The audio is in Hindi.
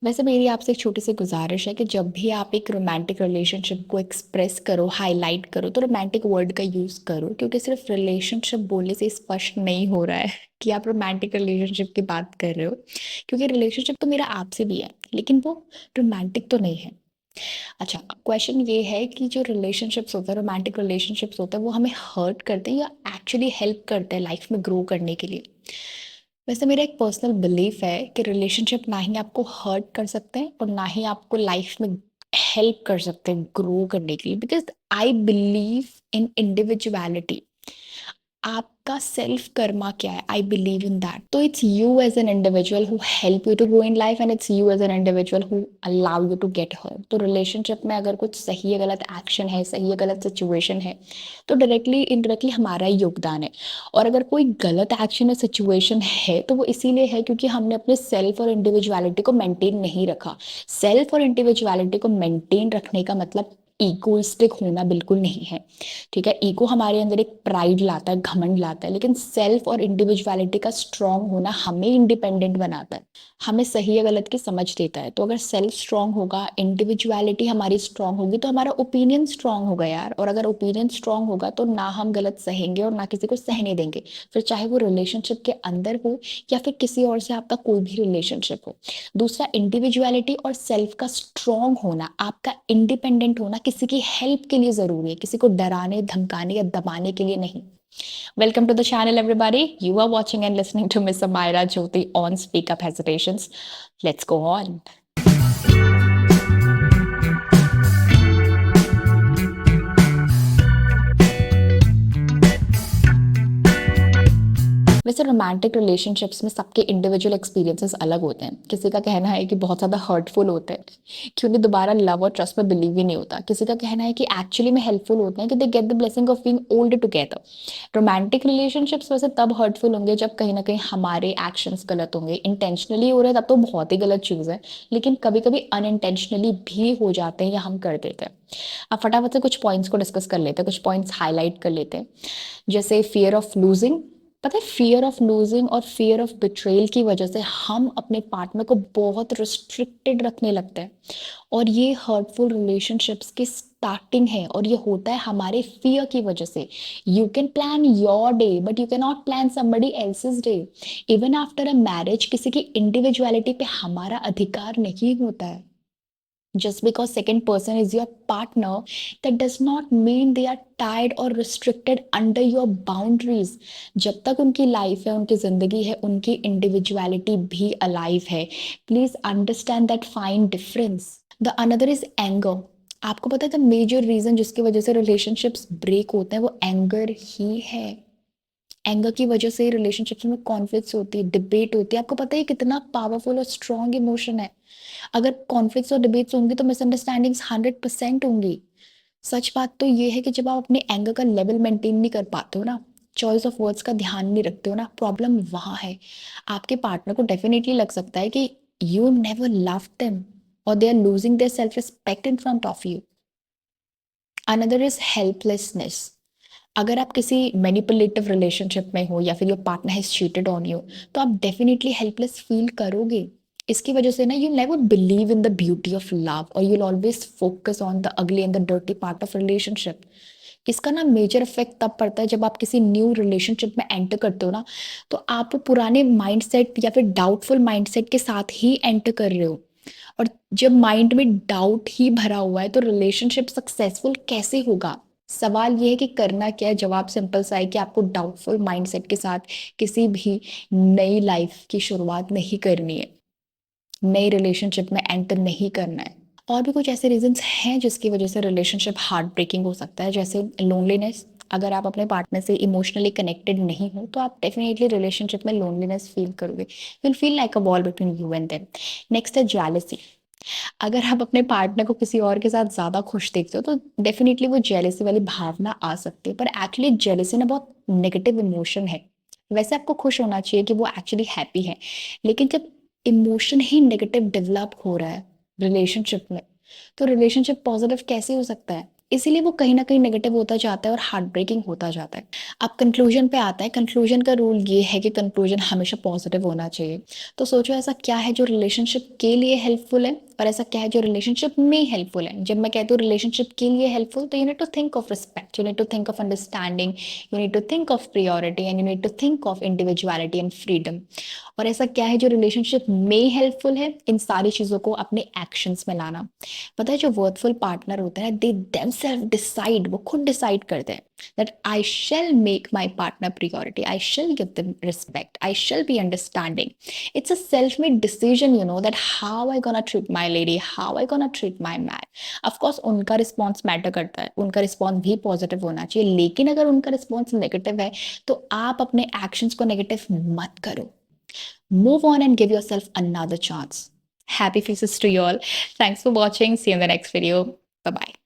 वैसे मेरी आपसे एक छोटी सी गुजारिश है कि जब भी आप एक रोमांटिक रिलेशनशिप को एक्सप्रेस करो, हाईलाइट करो, तो रोमांटिक वर्ड का यूज़ करो, क्योंकि सिर्फ रिलेशनशिप बोलने से स्पष्ट नहीं हो रहा है कि आप रोमांटिक रिलेशनशिप की बात कर रहे हो। क्योंकि रिलेशनशिप तो मेरा आपसे भी है, लेकिन वो रोमांटिक तो नहीं है। अच्छा, क्वेश्चन ये है कि जो रिलेशनशिप्स होते हैं, रोमांटिक रिलेशनशिप्स होते हैं, वो हमें हर्ट करते हैं या एक्चुअली हेल्प करते हैं लाइफ में ग्रो करने के लिए। वैसे मेरा एक पर्सनल बिलीफ है कि रिलेशनशिप ना ही आपको हर्ट कर सकते हैं और ना ही आपको लाइफ में हेल्प कर सकते हैं ग्रो करने के लिए, because I believe in individuality. आपका सेल्फ कर्मा क्या है, आई बिलीव इन दैट। तो it's you as an individual who help you to grow in life, and it's you as an individual who allow you to get hurt. तो रिलेशनशिप में अगर कुछ सही या गलत एक्शन है, सही या गलत सिचुएशन है, तो डायरेक्टली इनडायरेक्टली हमारा ही योगदान है। और अगर कोई गलत एक्शन या सिचुएशन है, तो वो इसीलिए है क्योंकि हमने अपने सेल्फ और इंडिविजुअलिटी को मेंटेन नहीं रखा। सेल्फ और इंडिविजुअलिटी को मेंटेन रखने का मतलब ईगोइस्टिक होना बिल्कुल नहीं है। ठीक है, ईगो हमारे अंदर एक प्राइड लाता है, घमंड लाता है, लेकिन सेल्फ और इंडिविजुअलिटी का स्ट्रांग होना हमें इंडिपेंडेंट बनाता है, हमें सही या गलत की समझ देता है। तो अगर सेल्फ स्ट्रांग होगा, इंडिविजुअलिटी हमारी स्ट्रांग होगी, तो हमारा ओपिनियन स्ट्रांग होगा यार। और अगर ओपिनियन स्ट्रांग होगा तो ना हम गलत सहेंगे और ना किसी को सहने देंगे, फिर चाहे वो रिलेशनशिप के अंदर हो या फिर किसी और से आपका कोई भी रिलेशनशिप हो। दूसरा, इंडिविजुअलिटी और सेल्फ का स्ट्रांग होना, आपका इंडिपेंडेंट होना किसी की हेल्प के लिए जरूरी है, किसी को डराने, धमकाने या दबाने के लिए नहीं। Welcome to the channel everybody, you are watching and listening to miss Amaira Jyoti on Speak Up Hesitations. Let's go on. वैसे रोमांटिक रिलेशनशिप्स में सबके इंडिविजुअल एक्सपीरियंसेस अलग होते हैं। किसी का कहना है कि बहुत ज़्यादा हर्टफुल होते हैं कि उन्हें दोबारा लव और ट्रस्ट में बिलीव ही नहीं होता। किसी का कहना है कि एक्चुअली में हेल्पफुल होते हैं, कि they get the blessing of being old together. Romantic relationships वैसे तब हर्टफुल होंगे जब कहीं ना कहीं हमारे एक्शंस गलत होंगे। इंटेंशनली हो रहे हैं तब तो बहुत ही गलत चीज़ है, लेकिन कभी कभी अनइंटेंशनली भी हो जाते हैं या हम कर देते हैं। अब फटाफट से कुछ पॉइंट्स को डिस्कस कर लेते हैं, कुछ पॉइंट्स हाईलाइट कर लेते हैं। जैसे फियर ऑफ लूजिंग। पता है, फियर ऑफ लूजिंग और फियर ऑफ बिट्रेयल की वजह से हम अपने पार्टनर को बहुत रिस्ट्रिक्टेड रखने लगते हैं, और ये हर्टफुल रिलेशनशिप्स की स्टार्टिंग है। और ये होता है हमारे फियर की वजह से। You can plan your day but you can not plan somebody else's day. Even after a marriage किसी की इंडिविजुअलिटी पे हमारा अधिकार नहीं होता है। Just because second person is your partner, that does not mean they are tied or restricted under your boundaries. जब तक उनकी लाइफ है, उनकी जिंदगी है, उनकी इंडिविजुअलिटी भी अलाइव है। Please understand that fine difference. The another is anger. आपको पता है द मेजर रीजन जिसकी वजह से रिलेशनशिप्स ब्रेक होते हैं वो एंगर ही है। एंगर की वजह से रिलेशनशिप्स में कॉन्फ्लिक्ट्स होती है, डिबेट होती है। आपको पता है कितना पावरफुल और स्ट्रॉन्ग इमोशन है। अगर कॉन्फ्लिक्ट्स और डिबेट्स होंगी तो मिसअंडरस्टैंडिंग्स 100% होंगी। सच बात तो ये है कि जब आप अपने एंगर का लेवल मेंटेन नहीं कर पाते हो ना, चॉइस ऑफ वर्ड्स का ध्यान नहीं रखते हो ना, प्रॉब्लम वहाँ है। आपके पार्टनर को डेफिनेटली लग सकता है कि यू नेवर लव देम और they are losing their self respect in front of you. Another is helplessness. अगर आप किसी मैनिपुलेटिव रिलेशनशिप में हो या फिर your partner has cheated on you, तो आप डेफिनेटली हेल्पलेस फील करोगे। इसकी वजह से ना you never believe in the beauty of love और you always focus on the ugly and the dirty part of relationship. इसका ना मेजर इफेक्ट तब पड़ता है जब आप किसी न्यू रिलेशनशिप में एंटर करते हो ना, तो आप पुराने माइंडसेट या फिर डाउटफुल माइंडसेट के साथ ही एंटर कर रहे हो। और जब माइंड में डाउट ही भरा हुआ है तो रिलेशनशिप सक्सेसफुल कैसे होगा। सवाल ये है कि करना क्या है। जवाब सिंपल सा है कि आपको डाउटफुल माइंडसेट के साथ किसी भी नई लाइफ की शुरुआत नहीं करनी है, नई रिलेशनशिप में एंटर नहीं करना है। और भी कुछ ऐसे रीजंस हैं जिसकी वजह से रिलेशनशिप हार्ट ब्रेकिंग हो सकता है, जैसे लोनलीनेस। अगर आप अपने पार्टनर से इमोशनली कनेक्टेड नहीं हो तो आप डेफिनेटली रिलेशनशिप में लोनलीनेस फील करोगे। Will feel like a wall between you and them. Next है जेलसी। अगर आप अपने पार्टनर को किसी और के साथ ज़्यादा खुश देखते हो तो डेफिनेटली वो जेलसी वाली भावना आ सकती है, पर एक्चुअली जेलसी ना बहुत नेगेटिव इमोशन है। वैसे आपको खुश होना चाहिए कि वो एक्चुअली हैप्पी है, लेकिन जब इमोशन ही नेगेटिव डेवलप हो रहा है रिलेशनशिप में, तो रिलेशनशिप पॉजिटिव कैसे हो सकता है। इसीलिए वो कहीं न कहीं नेगेटिव होता जाता है और हार्ट ब्रेकिंग होता जाता है। अब कंक्लूजन पे आता है, कंक्लूजन का रूल ये है कि कंक्लूजन हमेशा पॉजिटिव होना चाहिए। तो सोचो ऐसा क्या है जो रिलेशनशिप के लिए हेल्पफुल है और ऐसा क्या है जो रिलेशनशिप में हेल्पफुल है। जब मैं कहती हूँ रिलेशनशिप के लिए हेल्पफुल, तो you need to think of respect, you need to think of understanding, you need to think of priority and you need to think of individuality and freedom. और ऐसा क्या है जो रिलेशनशिप में हेल्पफुल है, इन सारी चीज़ों को अपने एक्शंस में लाना। पता है जो वर्थफुल पार्टनर होता है, दे देमसेल्फ डिसाइड, वो खुद डिसाइड करते हैं that I shell make my partner priority, I shell give them respect, I shall be understanding. It's a self made decision, you know, that how I gonna treat my lady, how I gonna treat my man. Of course उनका रिस्पॉन्स मैटर करता है, उनका रिस्पॉन्स भी पॉजिटिव होना चाहिए, लेकिन अगर उनका रिस्पॉन्स नेगेटिव है तो आप अपने एक्शंस को नेगेटिव मत करो। Move on and give yourself another chance. Happy faces to you all. Thanks for watching. See you in the next video. Bye bye.